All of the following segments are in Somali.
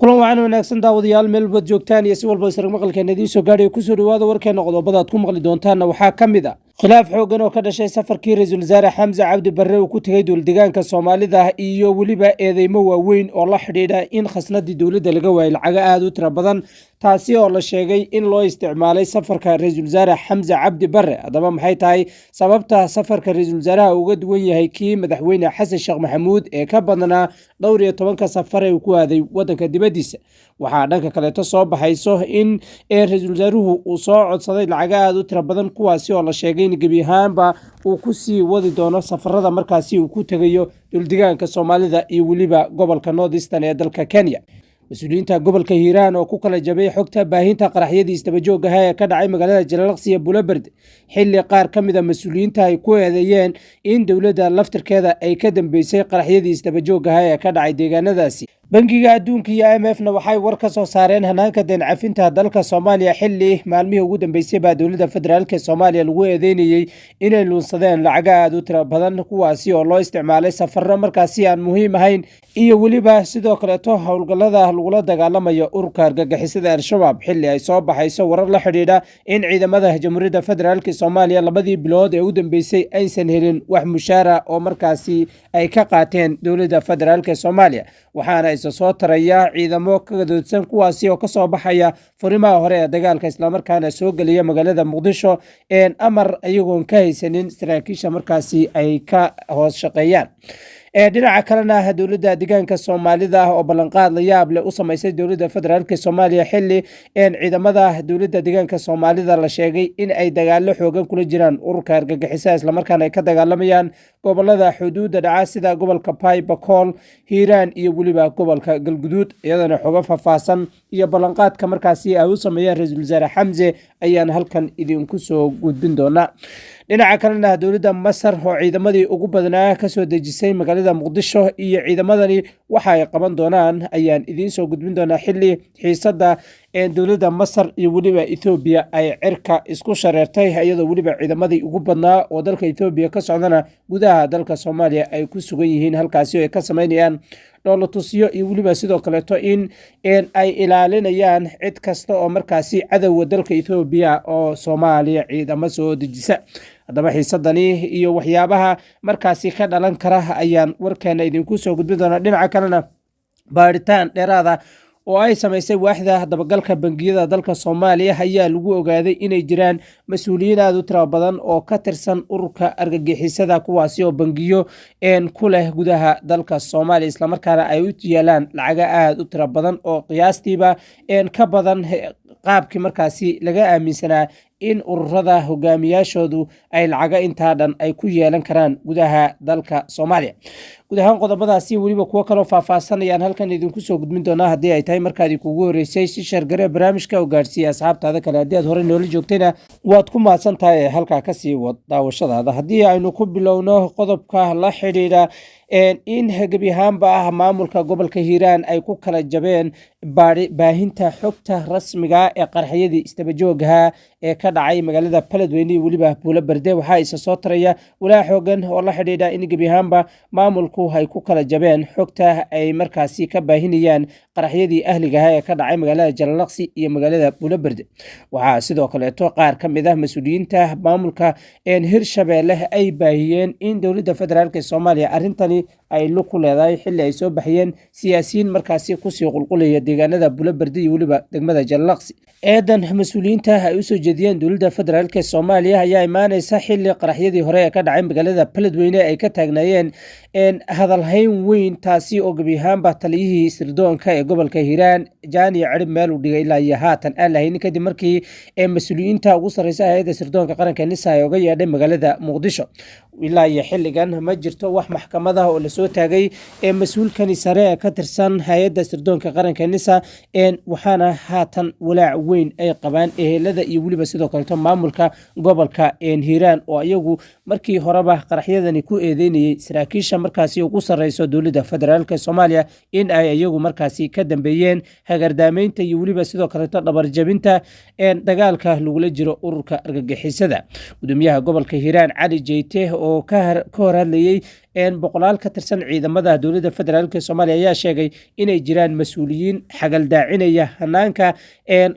kulan wacan wanaagsan daawadayaal meel wad joogtaan iyo si walba isra maqalkeena idiin soo gaadhay kusoo dhawaada warkeena qodobada aad ku maqli doontaanna waxaa ka mid ah khilaaf xoogan oo ka dhashay safarkii ra-iisul wasaare xamse cabdi barre uu ku tegay dowladdeegaanka soomaalida iyo weliba eedeymo waaweyn oo la xidhiidha in khasnadii dowladda laga waayay lacago aada u tiro badan taasi oo la sheegay in loo isticmaalay safarka ra-iisul wasaare xamse cabdi barre haddaba maxay tahay sababta safarka ra-iisul wasaaraha uga duwan yahay kii madaxweyne xasan sheekh maxamuud ee ka badnaa dhowr iyo tobanka safar ee uu ku aaday wadanka dibadiisa waxaa dhanka kaleeto soo baxayso in ra-iisul wasaaruhu uu soo codsaday lacago aada u tiro badan kuwaasi oo la sheegay in gebi ahaanba uu ku sii wadi doono safarada markaasi uu ku tegayo dowladdeegaanka soomaalida iyo weliba gobolka north eastern ee dalka kenya mas-uuliyiinta gobolka hiiraan oo ku kala jabay xogta baahinta qaraxyadii isdabajooga ah ee ka dhacay magaalada jalalaqsi iyo bulaberde xilli qaar ka mid a mas-uuliyiinta ay ku eedeeyeen in dowladda laftirkeeda ay ka dambeysay qaraxyadii isdabajooga ah ee ka dhacay deegaanadaasi bangiga adduunka iyo m f na waxay war ka soo saareen hanaanka deen cafinta dalka soomaaliya xilli maalmihii ugu dambeysay baa dowladda federaalk soomaaliya lagu eedeynayey inay luunsadeen lacago aada u tiro badan kuwaasi oo loo isticmaalay safaro markaasi aan muhiim ahayn iyo weliba sidoo kaleeto howlgallada lagula dagaalamayo ururka argagixisada al-shabaab xilli ay soo baxayso warar la xidhiidha in ciidamada jamhuuriyadda federaalk soomaaliya labadii bilood ee u dambeysay aysan helin wax mushaara oo markaasi ay ka qaateen dowladda federaalk soomaaliya waxaana isa soo taraya ciidamo ka gadoodsan kuwaasi oo kasoo baxaya furimaha hore ee dagaalka islamarkaana soo gelaya magaalada muqdisho amar iyagoon ka haysanin saraakiisha markaasi ay ka hoos shaqeeyaan dhinaca kalena dowladda deegaanka soomaalida oo ballanqaad la yaab leh u samaysay dowladda federaalk soomaaliya xilli ciidamada dowladda deegaanka soomaalida la sheegay in ay dagaalo xoogan kula jiraan ururka argagixisa islamarkaana ay ka dagaalamayaan gobolada xuduudda dhaca sida gobolka bay bakool hiiraan iyo weliba gobolka galguduud iyadana xogo faahfaahsan iyo ballanqaadka markaasi ay u sameeyeen ra-iisul wasaare xamse ayaan halkan idinku soo gudbin doonaa dhinaca kalena dowladda masar oo ciidamadii ugu badnaa kasoo dejisay magaalada muqdisho iyo ciidamadani waxa ay qaban doonaan ayaan idiin soo gudbin doonaa xilli xiisada dowladda masar iyo weliba ethoobiya ay cirka isku shareertay iyadoo weliba ciidamadii ugu badnaa oo dalka ethoobiya ka socdana gudaha dalka soomaaliya ay ku sugan yihiin halkaasi oo ay ka sameynayaan dhoolatusyo iyo weliba sidoo kaleeto in ay ilaalinayaan cid kasta oo markaasi cadowga dalka ethoobiya oo soomaaliya ciidamo soo dejisa haddaba xiisadani iyo waxyaabaha markaasi ka dhalan kara ayaan warkeena idinku soo gudbin doonaa dhinaca kalena baaritaan dheeraada oo ay samaysay waaxda dabagalka bangiyada dalka soomaaliya ayaa lagu ogaaday inay jiraan mas-uuliyiin aada u tiro badan oo ka tirsan ururka argagixisada kuwaasi oo bangiyo ku leh gudaha dalka soomaaliya islamarkaana ay u yaalaan lacago aada u tiro badan oo qiyaastiiba ka badan qaabkii markaasi laga aaminsanaa in ururada hogaamiyaashoodu ay lacago intaa dhan ay ku yeelan karaan gudaha dalka soomaaliya guud ahaan qodobadaasi weliba kuwo kaloo faahfaahsanayaan halkan idinku soo gudbin doonaa haddii ay tahay markaadii kuugu horreysay si shargare barnaamijka oo gaadhsiiya asxaabtaada kale haddii aad horey noola joogtayna waad ku mahadsan tahay ee halkaa kasii wad daawashadaada haddii aynu ku bilowno qodobka la xidhiidha in gebi ahaanba ah maamulka gobolka hiiraan ay ku kala jabeen baahinta xogta rasmiga ee qarxiyadii istabajoogaha ee ka dhacay magaalada baledweyne iyo weliba buulaberde waxaa isa soo taraya walaa xoogan oo la xidhiidha in gebi ahaanba maamulku ay ku kala jabeen xogta ay markaasi ka baahinayaan qaraxyadii ahligaha ee ka dhacay magaalada jalalaqsi iyo magaalada buulaberde waxaa sidoo kaleeto qaar ka mid ah mas-uuliyiinta maamulka hirshabeelle ay baahiyeen in dowladda federaalk soomaaliya arintani ay lug ku leedahay xilli ay soo baxiyeen siyaasiyiin markaasi kusii qulqulaya deegaanada buulaberde iyo weliba degmada jalalaqsi eedan mas-uuliyiinta ay usoo jeediyeen dowladda federaalk soomaaliya ayaa imaaneysa xilli qaraxyadii hore ee ka dhacay magaalada baledweyne ay ka taagnaayeen hadalhayn weyn taasi oo gebi ahaanba taliyihii sirdoonka ee gobolka hiiraan jaaniya cirib meel uu dhigay ilaa iyo haatan aan lahaynin kadib markii mas-uuliyiinta ugu sarreysa hay-adda sirdoonka qaranka nisa ay oga yeedhay magaalada muqdisho ilaa iyo xilligan ma jirto wax maxkamad ah oo lasoo taagay mas-uulkani sare ee ka tirsan hay-adda sirdoonka qaranka nisa waxaana haatan walaac weyn ay qabaan ehelada iyo weliba sidoo kaleto maamulka gobolka hiiraan oo iyagu markii horeba qaraxyadani ku eedeynayay saraakiisha markaasi ugu sarreyso dowladda federaalk soomaaliya in ay iyagu markaasi ka dambeeyeen hagardaameynta iyo weliba sidoo kaleto dhabarjabinta dagaalka lagula jiro ururka argagixisada gudoomiyaha gobolka hiiraan cali jeyte oo ka hor hadlayey boqolaal ka tirsan ciidamada dowladda federaalk soomaaliya ayaa sheegay inay jiraan mas-uuliyiin xagaldaacinaya hanaanka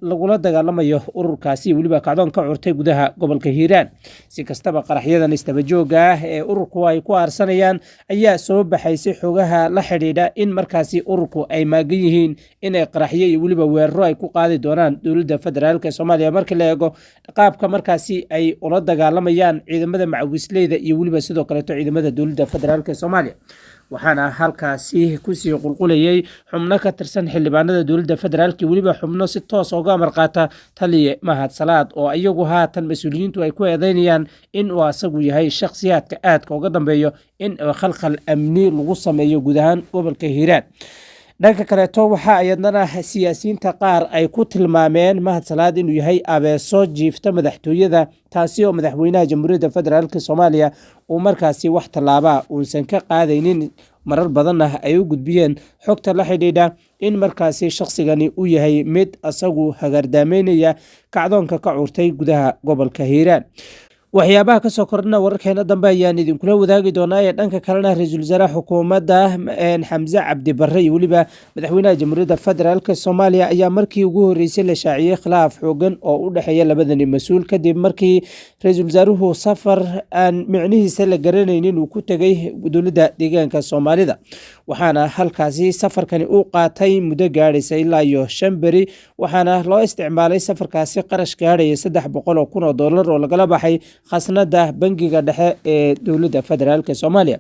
lagula dagaalamayo ururkaasi weliba kacdoon ka curtay gudaha gobolka hiiraan. si kastaba qaraxyadan istabajooga ah ee ururku ay ku aarsanayaan ayaa soo baxaysay xogaha la xidhiidha in markaasi ururku ay maagan yihiin inay qaraxyo iyo weliba weeraro ay ku qaadi doonaan dowladda federaalk soomaaliya marka la eego qaabka markaasi ay ula dagaalamayaan ciidamada macawisleyda iyo weliba sidoo kaleeto ciidamada dowladda federaalk soomaaliya. waxaana halkaasi kusii qulqulayay xubno ka tirsan xildhibaanada dowladda federaalk weliba xubno si toos uga amar qaata taliye mahad salaad oo iyagu haatan mas-uuliyiintu ay ku eedeynayaan in uu asagu yahay shakhsiyaadka aadka uga dambeeyo in khalkhal amni lagu sameeyo guud ahaan gobolka hiiraan. dhanka kaleeto waxaa ayadnana siyaasiyiinta qaar ay ku tilmaameen mahad salaad inuu yahay abeeso jiifta madaxtooyada, taasi oo madaxweynaha jamhuuriyadda federaalk soomaaliya uu markaasi wax tallaaba uusan ka qaadaynin. marar badanna ay u gudbiyeen xogta la xidhiidha in markaasi shakhsigani uu yahay mid asagu hagardaameynaya kacdoonka ka curtay gudaha gobolka hiiraan. waxyaabaha kasoo kordhina wararkeena dambe ayaan idinkula wadaagi doonaa. ee dhanka kalena ra-iisul wasaaraha xukuumadda xamse cabdi barre iyo weliba madaxweynaha jamhuuriyadda federaalk soomaaliya ayaa markii ugu horeysay la shaaciyey khilaaf xoogan oo u dhexeeya labadani mas-uul kadib markii ra-iisul wasaaruhu safar aan micnihiisa la garanaynin uu ku tegay dowladda deegaanka soomaalida. waxaana halkaasi safarkani u qaatay muddo gaadhaysa ilaa iyo 5 beri, waxaana loo isticmaalay safarkaasi qarash gaadhaya $300,000 oo lagala baxay khasnada bangiga dhexe ee dowladda federaalk soomaaliya.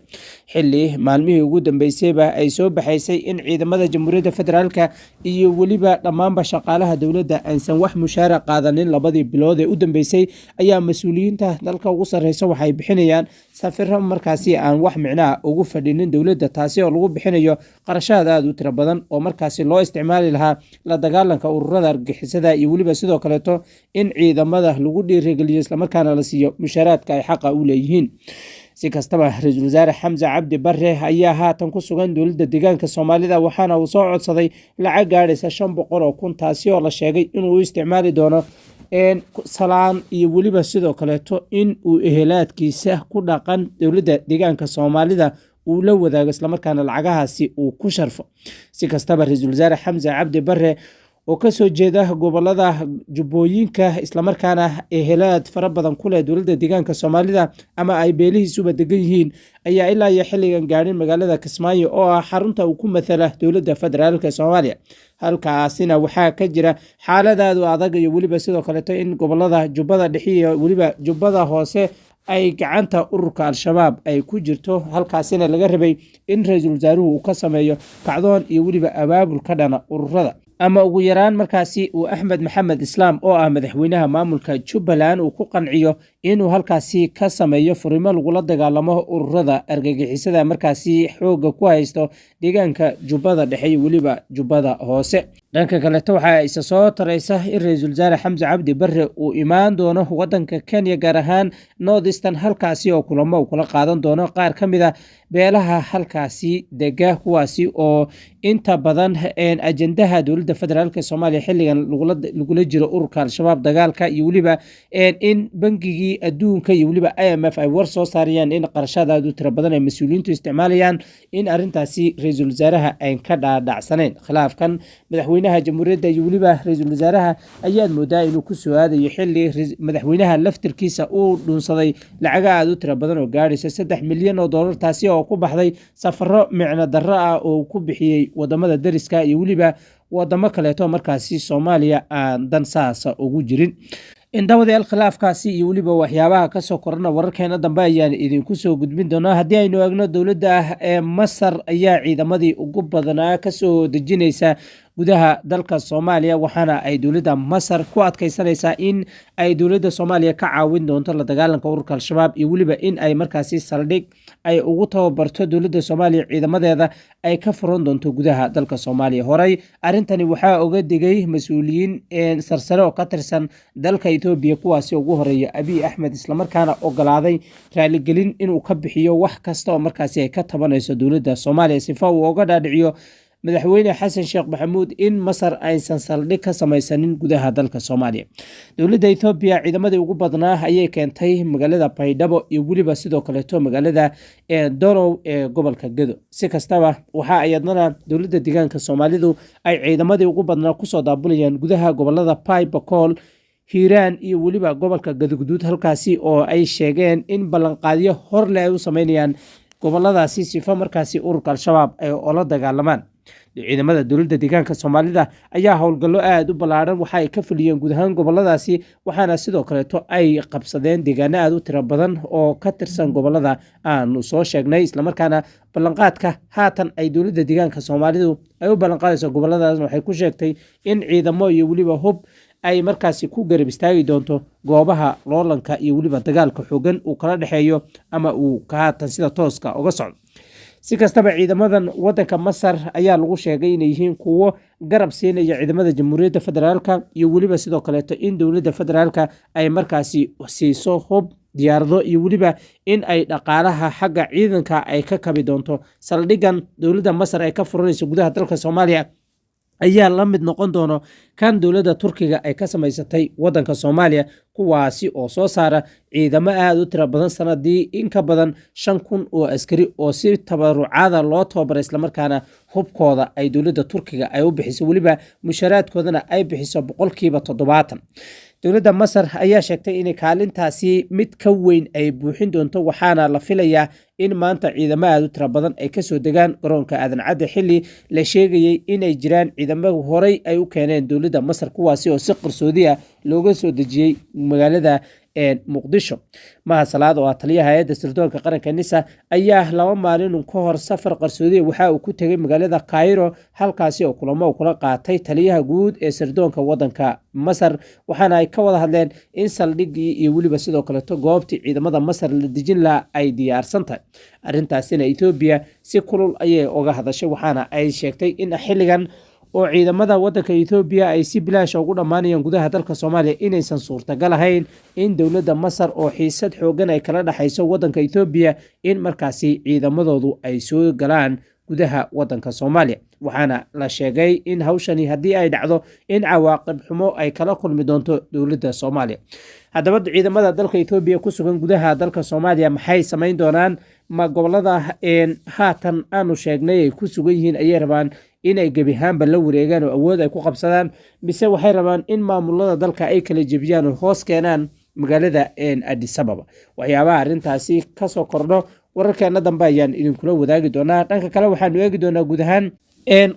xilli maalmihii ugu dambeysayba ay soo baxaysay in ciidamada jamhuuriyadda federaalk iyo weliba dhammaanba shaqaalaha dowladda aysan wax mushaara qaadanin labadii bilood ee u dambeysay, ayaa mas-uuliyiinta dalka ugu sarreysa waxay bixinayaan safiro markaasi aan wax micnaha ugu fadhinin dowladda, taasi oo lagu bixinayo qarashaad aada u tiro badan oo markaasi loo isticmaali lahaa la dagaalanka ururada argagixisada iyo weliba sidoo kaleeto in ciidamada lagu dhiirigeliyo islamarkaana la siiyo mushaaraadka ay xaqa u leeyihiin. si kastaba ra-iisul wasaare xamse cabdi barre ayaa haatan ku sugan dowladda deegaanka soomaalida, waxaana uu soo codsaday lacag gaadhaysa 500,000, taasi oo la sheegay inuu u isticmaali doono salaan iyo weliba sidoo kaleeto in uu ehelaadkiisa ku dhaqan dowladda deegaanka soomaalida uu la wadaago islamarkaana lacagahaasi uu ku sharfo. si kastaba ra-iisul wasaare xamse cabdi barre oo kasoo jeeda gobolada jubbooyinka islamarkaana ehelaad fara badan ku leh dowladda deegaanka soomaalida ama ay beelihiisuba degan yihiin, ayaa ilaa iyo xilligan gaadhin magaalada kismaayo oo ah xarunta uu ku matala dowladda federaalk soomaaliya. halkaasina waxaa ka jira xaaladaadu adag iyo weliba sidoo kaleeto in gobolada jubbada dhexe iyo weliba jubbada hoose ay gacanta ururka al-shabaab ay ku jirto. halkaasina laga rabay in ra-iisul wasaaruhu uu ka sameeyo kacdoon iyo weliba abaabul ka dhana ururada, ama ugu yaraan markaasi uu axmed maxamed islaam oo ah madaxweynaha maamulka jubbaland uu ku qanciyo inuu halkaasi ka sameeyo furimo lagula dagaalamo ururada argagixisada markaasi xooga ku haysto deegaanka jubbada dhexe iyo weliba jubbada hoose. dhanka kaleeto waxaa isa soo taraysa in ra-iisul wasaare xamse cabdi barre uu imaan doono wadanka kenya, gaar ahaan north eastern, halkaasi oo kulamo uu kula qaadan doono qaar ka mid a beelaha halkaasi dega, kuwaasi oo inta badan ajendaha dowladda federaalk soomaaliya xilligan lagula jiro ururka al-shabaab dagaalka iyo weliba in bangigii adduunka iyo weliba IMF ay war soo saarayaan in qarashaad aad u tiro badan ay mas-uuliyiintu isticmaalayaan, in arintaasi ra-iisul wasaaraha ay ka dhaadhacsaneen. khilaafkan madaxweynaha jamhuuriyadda iyo weliba ra-iisul wasaaraha ayaad moodaa inuu ku soo aadayo xilli madaxweynaha laftirkiisa uu dhunsaday lacaga aad u tiro badan oo gaadhaysa $3 milyan, taasi oo ku baxday safaro micno darro ah oo ku bixiyey wadamada dariska iyo weliba wadamo kaleeto markaasi Soomaaliya aan dan saasa ugu jirin. indhawadeel khilaafkaasi iyo weliba waxyaabaha kasoo korana wararkeena dambe ayaan idinku soo gudbin doonaa. haddii aynu eegno dowladda ee Masar ayaa ciidamadii ugu badanaa kasoo dejinaysa gudaha dalka Soomaaliya, waxaana ay dowladda Masar ku adkeysanaysaa in ay dowladda Soomaaliya ka caawin doonto la dagaalanka ururka al-shabaab iyo weliba in ay markaasi saldhig ay ugu tababarto dowladda Soomaaliya ciidamadeeda ay ka furan doonto gudaha dalka Soomaaliya. horey arintani waxaa uga digay mas-uuliyiin sarsare oo ka tirsan dalka Itoobiya, kuwaasi ugu horeeya Abiy Ahmed, islamarkaana ogolaaday raaligelin inuu ka bixiyo wax kasta oo markaasi ay ka tabanayso dowladda Soomaaliya sifa uu uga dhaadhiciyo madaxweyne xasan sheekh maxamuud in masar aysan saldhig ka samaysanin gudaha dalka soomaaliya. dowladda ethoobiya ciidamadii ugu badnaa ayay keentay magaalada baydhabo iyo weliba sidoo kaleeto magaalada dorow ee gobolka gedo. si kastaba waxa ayadnana dowladda deegaanka soomaalidu ay ciidamadii ugu badnaa kusoo daabulayaan gudaha gobolada bay bakool, hiiraan iyo weliba gobolka gaduguduud, halkaasi oo ay sheegeen in ballanqaadyo horle ay u sameynayaan goboladaasi sifa markaasi ururka al-shabaab ay ola dagaalamaan. ciidamada dowladda deegaanka soomaalida ayaa howlgallo aada u ballaaran waxa ay ka fuliyeen guud ahaan goboladaasi, waxaana sidoo kaleeto ay qabsadeen deegaano aada u tiro badan oo ka tirsan gobolada aanu soo sheegnay. islamarkaana ballanqaadka haatan ay dowladda deegaanka soomaalidu ay u ballanqaadayso goboladaas waxay ku sheegtay in ciidamo iyo weliba hub ay markaasi ku garab istaagi doonto goobaha loolanka iyo weliba dagaalka xoogan uu kala dhexeeyo ama uu haatan sida tooska uga socdo. si kastaba ciidamadan wadanka masar ayaa lagu sheegay inay yihiin kuwo garab siinaya ciidamada jamhuuriyadda federaalka iyo weliba sidoo kaleeto in dowladda federaalka ay markaasi siiso hub, diyaarado iyo weliba in ay dhaqaalaha xagga ciidanka ay ka kabi doonto. saldhigan dowladda masar ay ka furanayso gudaha dalka soomaaliya ayaa la mid noqon doono kan dowladda turkiga ay ka samaysatay wadanka soomaaliya, kuwaasi oo soo saara ciidamo aada u tiro badan sanadii in ka badan 5,000 oo askari oo si tabarucaada loo tababaray, islamarkaana hubkooda ay dowladda turkiga ay u bixiso, weliba musharaadkoodana ay bixiso 70%. dowladda masar ayaa sheegtay in kaalintaasi mid ka weyn ay buuxin doonto, waxaana la filayaa in maanta ciidamo aada u tiro badan ay kasoo degaan garoonka aadan cadde xilli la sheegayay inay jiraan ciidamada horey ay u keeneen dowladda masar, kuwaasi oo si qarsoodi ah looga soo dejiyey magaalada muqdisho. maha salaad oo ah taliyaha hay-adda sirdoonka qaranka nisa ayaa 2 maalin ka hor safar qarsoodi waxa uu ku tegay magaalada Cairo, halkaasi oo kulamo uu kula qaatay taliyaha guud ee sirdoonka wadanka masar, waxaana ay ka wada hadleen in saldhigii iyo weliba sidoo kaleeto goobtii ciidamada masar la dejin lahaa ay diyaarsan tahay. arrintaasina Ethiopia si kulul ayay uga hadashay, waxaana ay sheegtay in xilligan oo ciidamada wadanka Ethiopia ay si bilaash ugu dhamaanayaan gudaha dalka Soomaaliya inaysan suurtagal ahayn in dowladda Masar oo xiisad xoogan ay kala dhaxayso wadanka Ethiopia in markaasi ciidamadoodu ay soo galaan gudaha wadanka Soomaaliya. waxaana la sheegay in hawshani haddii ay dhacdo in cawaaqib xumo ay kala kulmi doonto dowladda Soomaaliya. haddaba ciidamada dalka Ethiopia ku sugan gudaha dalka Soomaaliya maxay sameyn doonaan? ma gobolada haatan aanu sheegnay ay ku sugan yihiin ayay rabaan inay gebi ahaanba la wareegaan oo awood ay ku qabsadaan, mise waxay rabaan in maamulada dalka ay kala jebiyaan oo hoos keenaan magaalada Addis Ababa? waxyaabaha arrintaasi kasoo kordho wararkeena dambe ayaan idinkula wadaagi doonaa. dhanka kale waxaanu eegi doonaa guud ahaan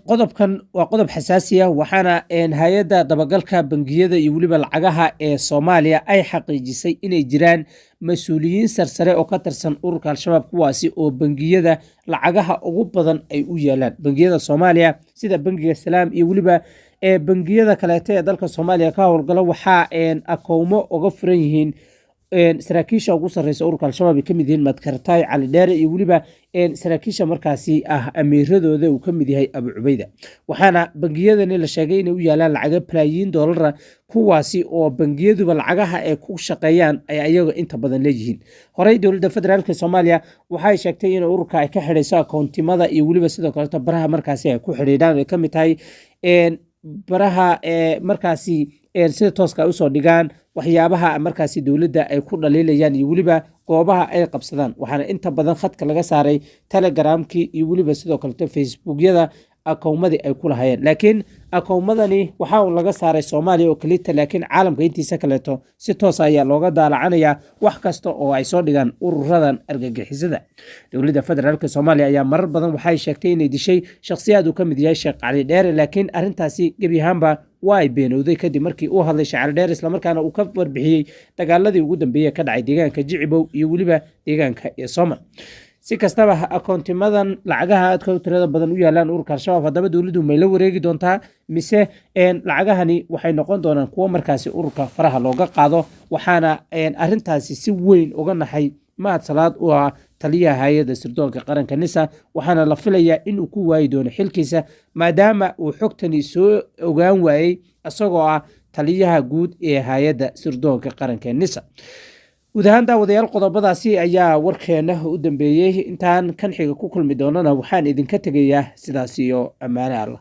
qodobkan waa qodob xasaasi ah, waxaana hay-adda dabagalka bangiyada iyo weliba lacagaha ee Soomaaliya ay xaqiijisay inay jiraan mas-uuliyiin sarsare oo ka tirsan ururka al-shabaab, kuwaasi oo bangiyada lacagaha ugu badan ay u yeelaan. bangiyada Soomaaliya sida bangiga Salaam iyo weliba bangiyada kaleeto ee dalka Soomaaliya ka howlgala waxaa akoomo uga furan yihiin saraakiisha ugu sarreysa ururka al-shabaab ay ka mid yihiin Madkartay, Cali Dheere iyo weliba saraakiisha markaasi ah amiiradooda uu ka mid yahay Abu Cubayda. waxaana bangiyadani la sheegay inay u yaalaan lacago balaayiin doolar, kuwaasi oo bangiyaduba lacagaha ay ku shaqeeyaan ay ayaga inta badan leeyihiin. horey dowladda federaalka Soomaaliya waxay sheegtay in ururka ay ka xidhayso akoontimada iyo weliba sidoo kaleeto baraha markaasi ay ku xidhiidhaan ay ka mid tahay baraha markaasi sida tooska ay usoo dhigaan waxyaabaha markaasi dowladda ay ku dhaliilayaan iyo weliba goobaha ay qabsadaan. waxaana inta badan khadka laga saaray telegramkii iyo weliba sidoo kaleeto facebookyada akoomadii ay ku lahayeen, laakiin akoomadani waxaa laga saaray Soomaaliya oo kaliya, laakiin caalamka intiisa kaleeto si toos ayaa looga daalacanaya wax kasta oo ay soo dhigaan ururadan argagixisada. dowladda federaalka Soomaaliya ayaa marar badan waxay sheegtay inay dishay shakhsiyaad uu ka mid yahay Sheekh Cali Dheere, laakiin arrintaasi gebi ahaanba waa ay beenowday kadib markii uu hadlay Sheekh Cali Dheere, islamarkaana uu ka warbixiyey dagaaladii ugu dambeeyay ka dhacay deegaanka Jicibow iyo weliba deegaanka Soomaaliya. si kastaba akoontimadan lacagaha aadka u tirada badan u yaalaan ururka al-shabaab, haddaba dowladdu may la wareegi doontaa mise lacagahani waxay noqon doonaan kuwo markaasi ururka faraha looga qaado? waxaana arrintaasi si weyn uga naxay Mahad Salaad oo ah taliyaha hay-adda sirdoonka qaranka nisa, waxaana la filayaa inuu ku waayi doono xilkiisa maadaama uu xogtani soo ogaan waayey isagoo ah taliyaha guud ee hay-adda sirdoonka qaranka nisa. guud ahaan daawadayaal qodobadaasi ayaa warkeena u dambeeyey intaan kan xiga ku kulmi doonana waxaan idinka tegayaa sidaas iyo ammaane alla